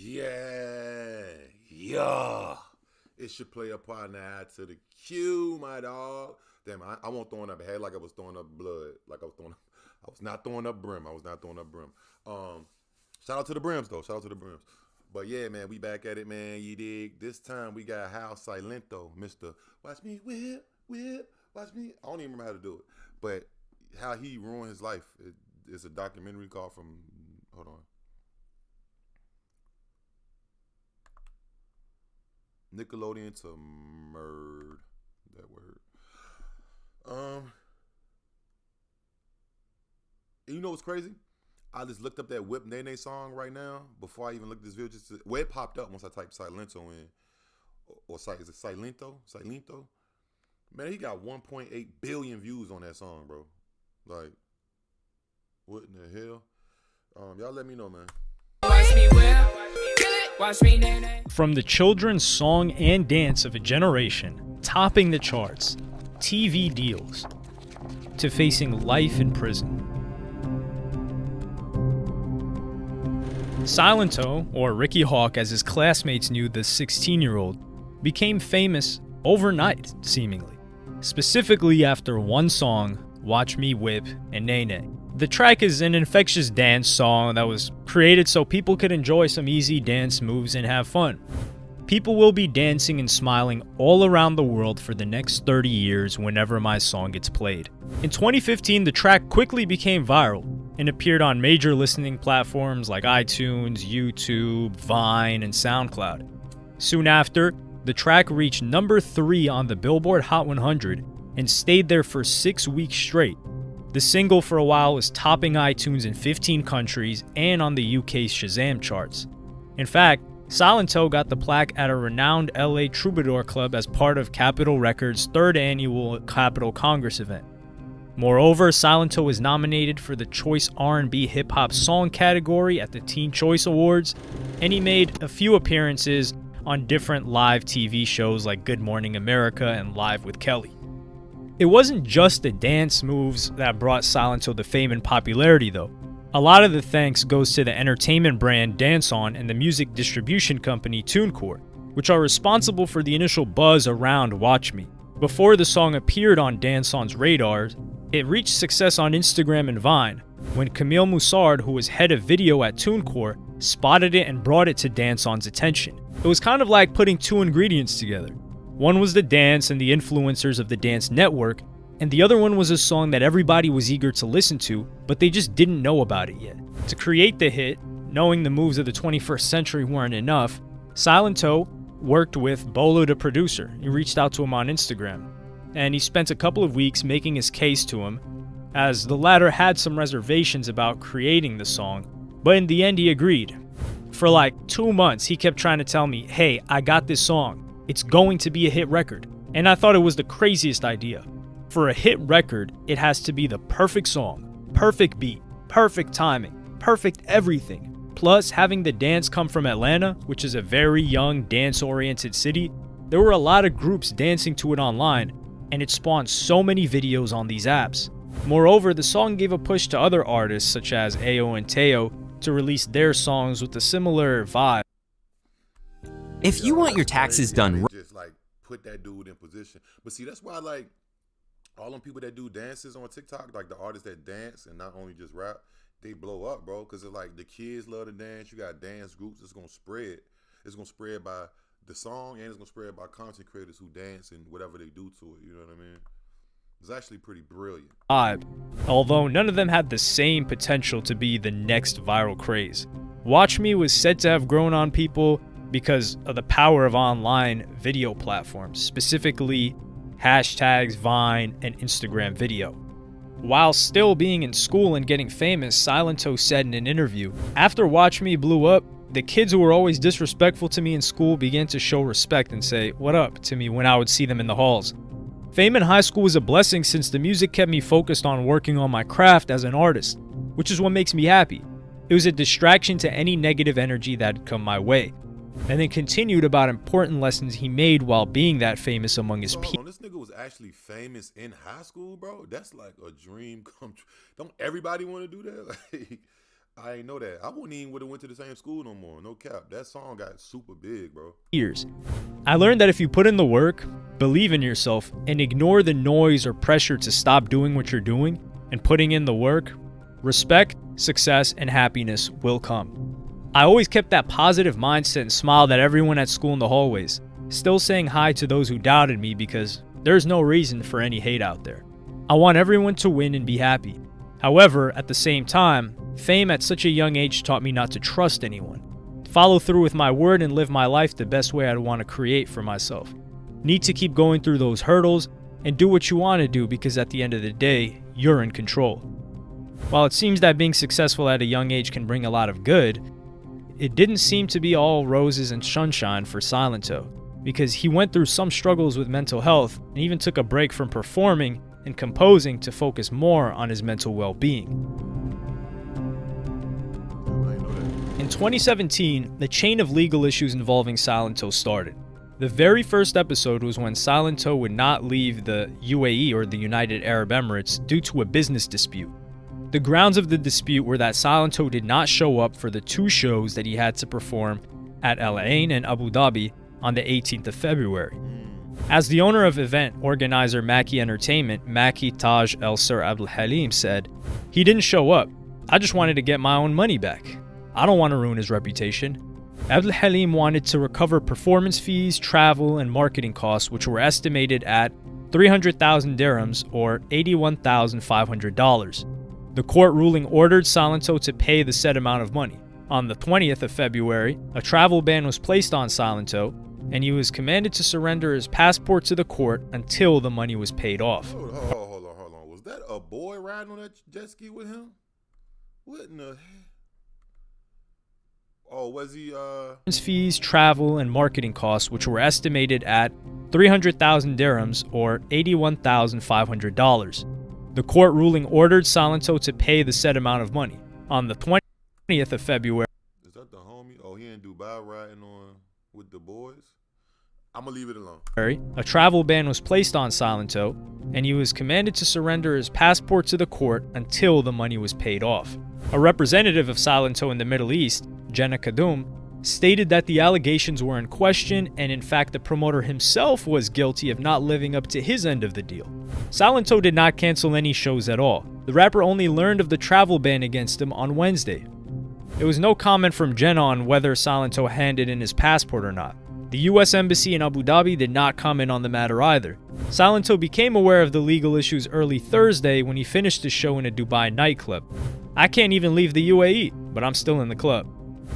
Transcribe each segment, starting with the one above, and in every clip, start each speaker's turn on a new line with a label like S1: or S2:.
S1: Yeah. Yeah. It should play a part now to the Q, my dog. Damn, I won't throwing up head like I was throwing up blood. Like I was throwing up, I was not throwing up brim. I was not throwing up brim. Shout out to the brims though. Shout out to the brims. But yeah, man, we back at it, man. You dig? This time we got House Silento, Mr. Watch me whip, whip, watch me. I don't even remember how to do it. But how he ruined his life. It's a documentary called from, hold on. Nickelodeon to Murd. That word. You know what's crazy? I just looked up that Whip Nene song right now before I even looked at this video. Where it popped up once I typed Silento in, or is it Silento? Silento. Man, he got 1.8 billion views on that song, bro. Like, what in the hell? Y'all let me know, man.
S2: From the children's song and dance of a generation, topping the charts, TV deals, to facing life in prison. Silento, or Ricky Hawk as his classmates knew the 16-year-old, became famous overnight, seemingly. Specifically after one song, Watch Me Whip and Nene. The track is an infectious dance song that was created so people could enjoy some easy dance moves and have fun. People will be dancing and smiling all around the world for the next 30 years whenever my song gets played. In 2015, the track quickly became viral and appeared on major listening platforms like iTunes, YouTube, Vine, and SoundCloud. Soon after, the track reached number 3 on the Billboard Hot 100 and stayed there for 6 weeks straight. The single for a while was topping iTunes in 15 countries and on the UK's Shazam charts. In fact, Silento got the plaque at a renowned LA Troubadour Club as part of Capitol Records' 3rd annual Capitol Congress event. Moreover, Silento was nominated for the Choice R&B Hip Hop Song category at the Teen Choice Awards, and he made a few appearances on different live TV shows like Good Morning America and Live with Kelly. It wasn't just the dance moves that brought Silento the fame and popularity though. A lot of the thanks goes to the entertainment brand Dance On and the music distribution company TuneCore, which are responsible for the initial buzz around Watch Me. Before the song appeared on Dance On's radars, it reached success on Instagram and Vine, when Camille Moussard, who was head of video at TuneCore, spotted it and brought it to Dance On's attention. It was kind of like putting two ingredients together. One was the dance and the influencers of the dance network, and the other one was a song that everybody was eager to listen to, but they just didn't know about it yet. To create the hit, knowing the moves of the 21st century weren't enough, Silento worked with Bolo the producer. He reached out to him on Instagram, and he spent a couple of weeks making his case to him, as the latter had some reservations about creating the song, but in the end he agreed. For like 2 months, he kept trying to tell me, hey, I got this song. It's going to be a hit record. And I thought it was the craziest idea. For a hit record, it has to be the perfect song, perfect beat, perfect timing, perfect everything. Plus, having the dance come from Atlanta, which is a very young, dance-oriented city, there were a lot of groups dancing to it online, and it spawned so many videos on these apps. Moreover, the song gave a push to other artists such as Ayo and Teo to release their songs with a similar vibe.
S3: If you want your taxes done right,
S1: just like put that dude in position. But see, that's why like all them people that do dances on TikTok, like the artists that dance and not only just rap, they blow up, bro. Because it's like the kids love to dance. You got dance groups. It's gonna spread. It's gonna spread by the song, and it's gonna spread by content creators who dance and whatever they do to it. You know what I mean? It's actually pretty brilliant.
S2: Although none of them had the same potential to be the next viral craze. Watch Me was said to have grown on people because of the power of online video platforms, specifically hashtags, Vine, and Instagram video. While still being in school and getting famous, Silento said in an interview, after Watch Me blew up, the kids who were always disrespectful to me in school began to show respect and say, "What up?" to me when I would see them in the halls. Fame in high school was a blessing since the music kept me focused on working on my craft as an artist, which is what makes me happy. It was a distraction to any negative energy that had come my way. And then continued about important lessons he made while being that famous among his peers.
S1: This nigga was actually famous in high school, bro. That's like a dream come true. Don't everybody want to do that? Like, I ain't know that. I wouldn't even would have went to the same school no more. No cap. That song got super big, bro.
S2: Years. I learned that if you put in the work, believe in yourself, and ignore the noise or pressure to stop doing what you're doing and putting in the work, respect, success, and happiness will come. I always kept that positive mindset and smiled at everyone at school in the hallways, still saying hi to those who doubted me because there's no reason for any hate out there. I want everyone to win and be happy. However, at the same time, fame at such a young age taught me not to trust anyone, follow through with my word and live my life the best way I'd want to create for myself. Need to keep going through those hurdles and do what you want to do because at the end of the day, you're in control. While it seems that being successful at a young age can bring a lot of good, it didn't seem to be all roses and sunshine for Silento, because he went through some struggles with mental health and even took a break from performing and composing to focus more on his mental well-being. In 2017, the chain of legal issues involving Silento started. The very first episode was when Silento would not leave the UAE or the United Arab Emirates due to a business dispute. The grounds of the dispute were that Silento did not show up for the two shows that he had to perform at Al Ain and Abu Dhabi on the 18th of February. As the owner of event organizer Mackie Entertainment, Mackie Taj El Sir Abdul Halim said, "He didn't show up. I just wanted to get my own money back. I don't want to ruin his reputation." Abdul Halim wanted to recover performance fees, travel, and marketing costs, which were estimated at 300,000 dirhams or $81,500. The court ruling ordered Silento to pay the said amount of money. On the 20th of February, a travel ban was placed on Silento, and he was commanded to surrender his passport to the court until the money was paid off.
S1: Hold on. Was that a boy riding on that jet ski with him? What in the heck? Oh, was he,
S2: Fees, travel, and marketing costs, which were estimated at 300,000 dirhams or $81,500. The court ruling ordered Silento to pay the said amount of money. On the 20th of February,
S1: Is that the homie? Oh, he in Dubai riding on with the boys? I'm gonna leave it alone.
S2: a travel ban was placed on Silento, and he was commanded to surrender his passport to the court until the money was paid off. A representative of Silento in the Middle East, Jenna Kadum, stated that the allegations were in question and in fact the promoter himself was guilty of not living up to his end of the deal. Silento did not cancel any shows at all. The rapper only learned of the travel ban against him on Wednesday. There was no comment from Jenna on whether Silento handed in his passport or not. The US Embassy in Abu Dhabi did not comment on the matter either. Silento became aware of the legal issues early Thursday when he finished his show in a Dubai nightclub. "I can't even leave the UAE, but I'm still in the club."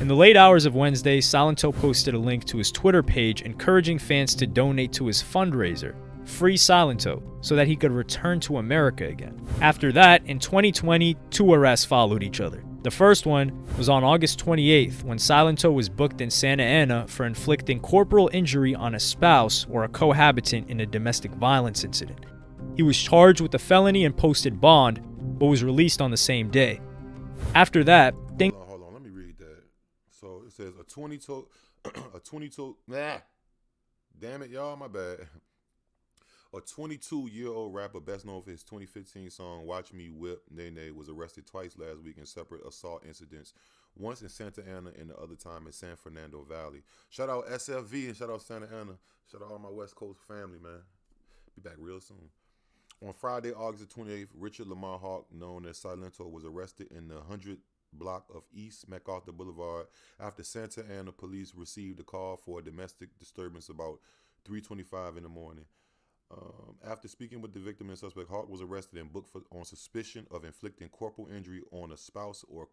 S2: In the late hours of Wednesday, Silento posted a link to his Twitter page encouraging fans to donate to his fundraiser, Free Silento, so that he could return to America again. After that, in 2020, two arrests followed each other. The first one was on August 28th when Silento was booked in Santa Ana for inflicting corporal injury on a spouse or a cohabitant in a domestic violence incident. He was charged with a felony and posted bond, but was released on the same day. After that,
S1: Hold on, let me read that. So it says a 22, damn it, y'all, my bad. A 22-year-old rapper, best known for his 2015 song "Watch Me Whip," Nene, was arrested twice last week in separate assault incidents. Once in Santa Ana and the other time in San Fernando Valley. Shout out SFV and shout out Santa Ana. Shout out all my West Coast family, man. Be back real soon. On Friday, August 28th, Richard Lamar Hawk, known as Silento, was arrested in the 100th block of East MacArthur Boulevard after Santa Ana police received a call for a domestic disturbance about 3:25 in the morning. After speaking with the victim and suspect, Hawk was arrested and booked on suspicion of inflicting corporal injury on a spouse or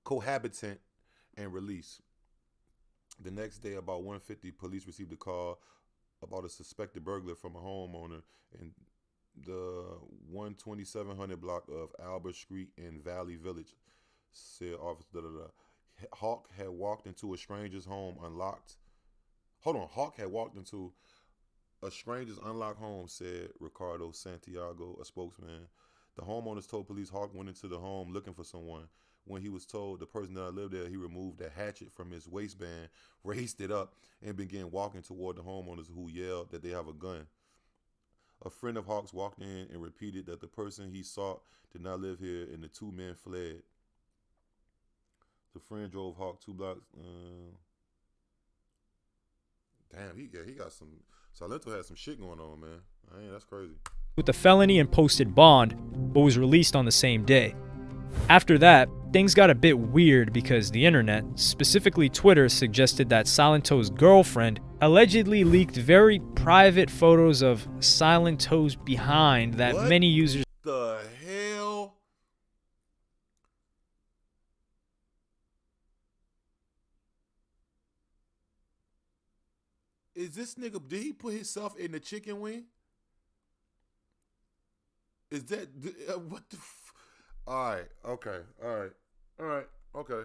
S1: cohabitant and released. The next day, about 1:50, police received a call about a suspected burglar from a homeowner in the 12700 block of Albert Street in Valley Village, said officer. Hawk had walked into a stranger's home Hawk had walked into a stranger's unlocked home, said Ricardo Santiago, a spokesman. The homeowners told police Hawk went into the home looking for someone. When he was told the person that lived there, he removed a hatchet from his waistband, raised it up, and began walking toward the homeowners, who yelled that they have a gun. A friend of Hawk's walked in and repeated that the person he sought did not live here, and the two men fled. The friend drove Hawk 2 blocks. Damn, he got some. Silento had some shit going on, man. That's crazy.
S2: With a felony and posted bond, but was released on the same day. After that, things got a bit weird because the internet, specifically Twitter, suggested that Silento's girlfriend allegedly leaked very private photos of Silento's behind that
S1: What
S2: many users
S1: the hell? Is this nigga, did he put himself in the chicken wing? Is that, what the Alright, okay, alright, okay.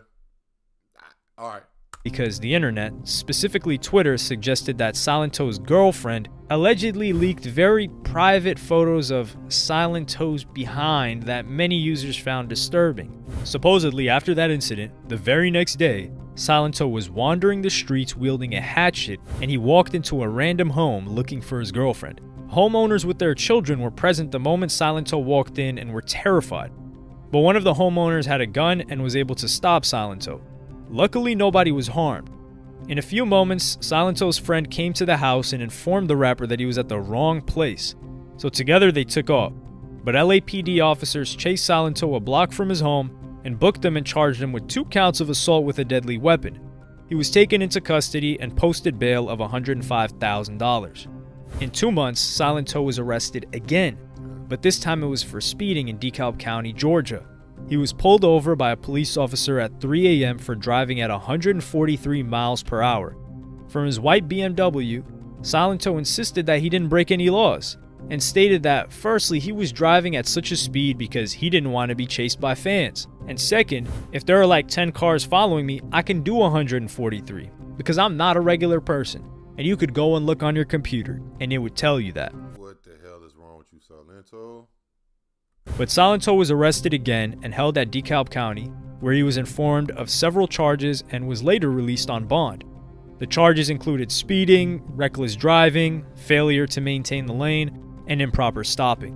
S1: Alright.
S2: because the internet, specifically Twitter, suggested that Silento's girlfriend allegedly leaked very private photos of Silento's behind that many users found disturbing. Supposedly, after that incident, the very next day, Silento was wandering the streets wielding a hatchet, and he walked into a random home looking for his girlfriend. Homeowners with their children were present the moment Silento walked in and were terrified. But one of the homeowners had a gun and was able to stop Silento. Luckily, nobody was harmed. In a few moments, Silento's friend came to the house and informed the rapper that he was at the wrong place. So together they took off. But LAPD officers chased Silento a block from his home and booked him and charged him with 2 counts of assault with a deadly weapon. He was taken into custody and posted bail of $105,000. In 2 months, Silento was arrested again, but this time it was for speeding in DeKalb County, Georgia. He was pulled over by a police officer at 3 a.m. for driving at 143 miles per hour. From his white BMW, Silento insisted that he didn't break any laws, and stated that firstly, he was driving at such a speed because he didn't want to be chased by fans, and second, if there are like 10 cars following me, I can do 143 because I'm not a regular person. And you could go and look on your computer, and it would tell you that.
S1: What the hell is wrong with you, Silento?
S2: But Silento was arrested again and held at DeKalb County, where he was informed of several charges and was later released on bond. The charges included speeding, reckless driving, failure to maintain the lane, and improper stopping.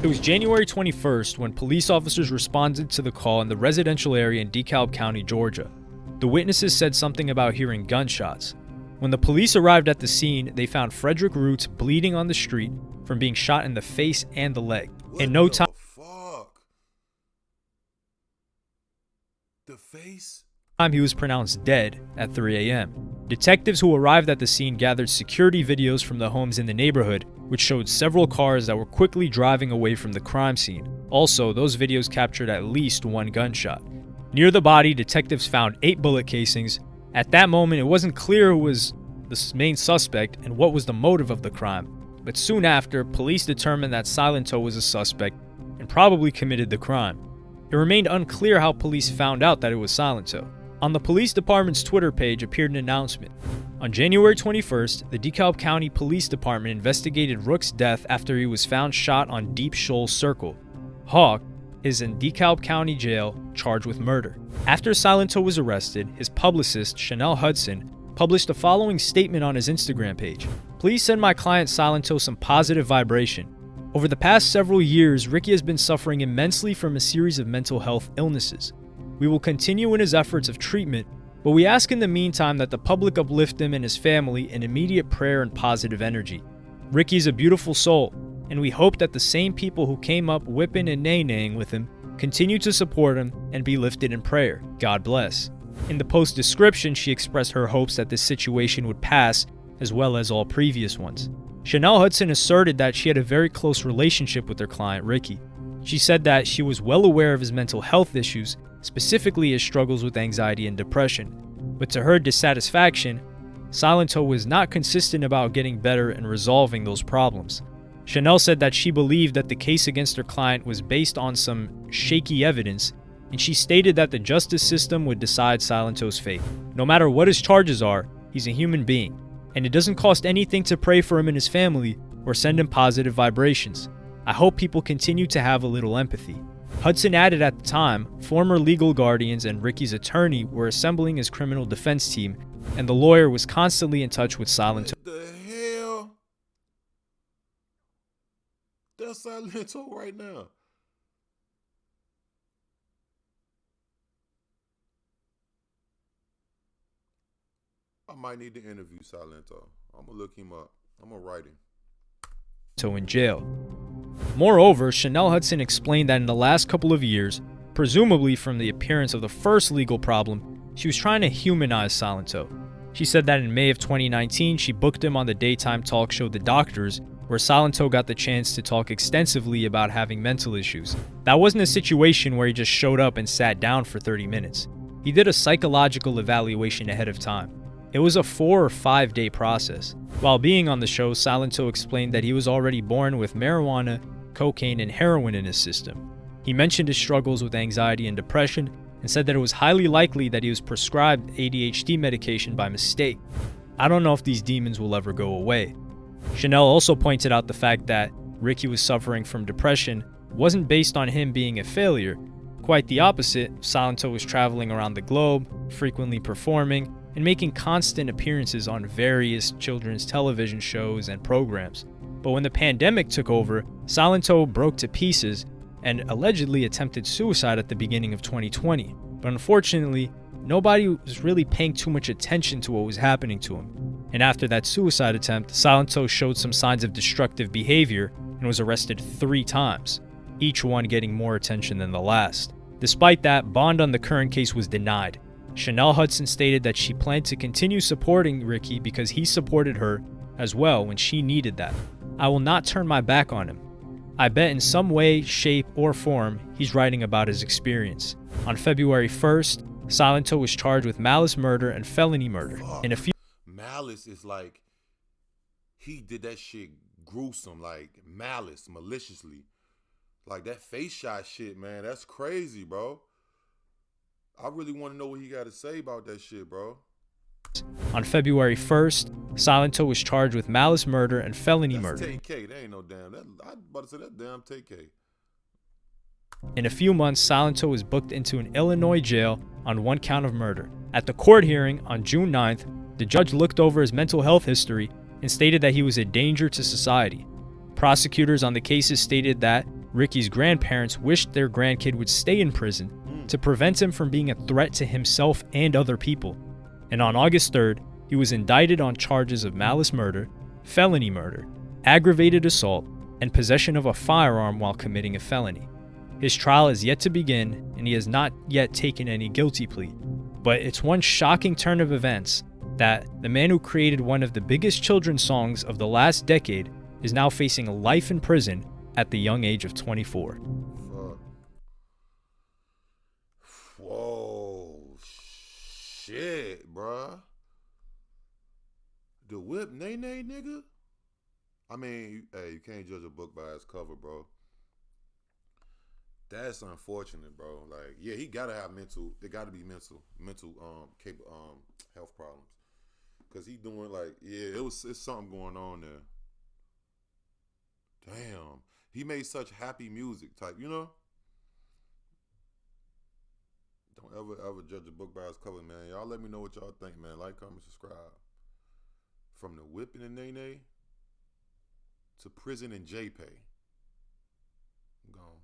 S2: It was January 21st when police officers responded to the call in the residential area in DeKalb County, Georgia. The witnesses said something about hearing gunshots. When the police arrived at the scene, they found Frederick Roots bleeding on the street from being shot in the face and the leg. In no time,
S1: the face?
S2: He was pronounced dead at 3 a.m. Detectives who arrived at the scene gathered security videos from the homes in the neighborhood, which showed several cars that were quickly driving away from the crime scene. Also, those videos captured at least 1 gunshot. Near the body, detectives found 8 bullet casings. At that moment, it wasn't clear who was the main suspect and what was the motive of the crime. But soon after, police determined that Silento was a suspect and probably committed the crime. It remained unclear how police found out that it was Silento. On the police department's Twitter page appeared an announcement. On January 21st, the DeKalb County Police Department investigated Rook's death after he was found shot on Deep Shoals Circle. Hawk is in DeKalb County Jail, charged with murder. After Silento was arrested, his publicist, Chanel Hudson, published the following statement on his Instagram page. "Please send my client Silento some positive vibration. Over the past several years, Ricky has been suffering immensely from a series of mental health illnesses. We will continue in his efforts of treatment, but we ask in the meantime that the public uplift him and his family in immediate prayer and positive energy. Ricky's a beautiful soul, and we hope that the same people who came up whipping and nay-naying with him continue to support him and be lifted in prayer. God bless." In the post description, she expressed her hopes that this situation would pass, as well as all previous ones. Chanel Hudson asserted that she had a very close relationship with her client, Ricky. She said that she was well aware of his mental health issues, specifically his struggles with anxiety and depression. But to her dissatisfaction, Silento was not consistent about getting better and resolving those problems. Chanel said that she believed that the case against her client was based on some shaky evidence, and she stated that the justice system would decide Silento's fate. No matter what his charges are, he's a human being, and it doesn't cost anything to pray for him and his family or send him positive vibrations. I hope people continue to have a little empathy. Hudson added at the time, former legal guardians and Ricky's attorney were assembling his criminal defense team, and the lawyer was constantly in touch with Silento.
S1: What the damn Silento right now. I might need to interview Silento. I'm gonna look him up. I'm gonna write him.
S2: In jail. Moreover, Chanel Hudson explained that in the last couple of years, presumably from the appearance of the first legal problem, she was trying to humanize Silento. She said that in May of 2019, she booked him on the daytime talk show The Doctors, where Silento got the chance to talk extensively about having mental issues. That wasn't a situation where he just showed up and sat down for 30 minutes. He did a psychological evaluation ahead of time. It was a 4 or 5 day process. While being on the show, Silento explained that he was already born with marijuana, cocaine, and heroin in his system. He mentioned his struggles with anxiety and depression and said that it was highly likely that he was prescribed ADHD medication by mistake. I don't know if these demons will ever go away. Chanel also pointed out the fact that Ricky was suffering from depression wasn't based on him being a failure. Quite the opposite, Silento was traveling around the globe, frequently performing, and making constant appearances on various children's television shows and programs. But when the pandemic took over, Silento broke to pieces and allegedly attempted suicide at the beginning of 2020. But unfortunately, nobody was really paying too much attention to what was happening to him. And after that suicide attempt, Silento showed some signs of destructive behavior and was arrested 3 times, each one getting more attention than the last. Despite that, bond on the current case was denied. Chanel Hudson stated that she planned to continue supporting Ricky because he supported her as well when she needed that. I will not turn my back on him. I bet in some way, shape, or form, he's writing about his experience. On February 1st, Silento was charged with malice murder and felony murder. In a few
S1: Malice is like, he did that shit gruesome, like malice, maliciously. Like that face shot shit, man, that's crazy, bro. I really want to know what he got to say about that shit, bro.
S2: On February 1st, Silento was charged with malice murder and felony murder.
S1: TK, that ain't no damn. I'm about to say that damn TK.
S2: In a few months, Silento was booked into an Illinois jail on 1 count of murder. At the court hearing on June 9th, the judge looked over his mental health history and stated that he was a danger to society. Prosecutors on the cases stated that Ricky's grandparents wished their grandkid would stay in prison to prevent him from being a threat to himself and other people. And on August 3rd, he was indicted on charges of malice murder, felony murder, aggravated assault, and possession of a firearm while committing a felony. His trial is yet to begin, and he has not yet taken any guilty plea. But it's one shocking turn of events that the man who created one of the biggest children's songs of the last decade is now facing life in prison at the young age of 24.
S1: Fuck. Whoa. Shit, bruh. The whip Nene, nigga? I mean, hey, you can't judge a book by its cover, bro. That's unfortunate, bro. Like, yeah, he gotta have there gotta be mental health problems. Cause he doing like, yeah, it's something going on there. Damn. He made such happy music type, you know? Don't ever judge a book by its cover, man. Y'all let me know what y'all think, man. Like, comment, subscribe. From the whipping and Nene to prison and JPay. Gone.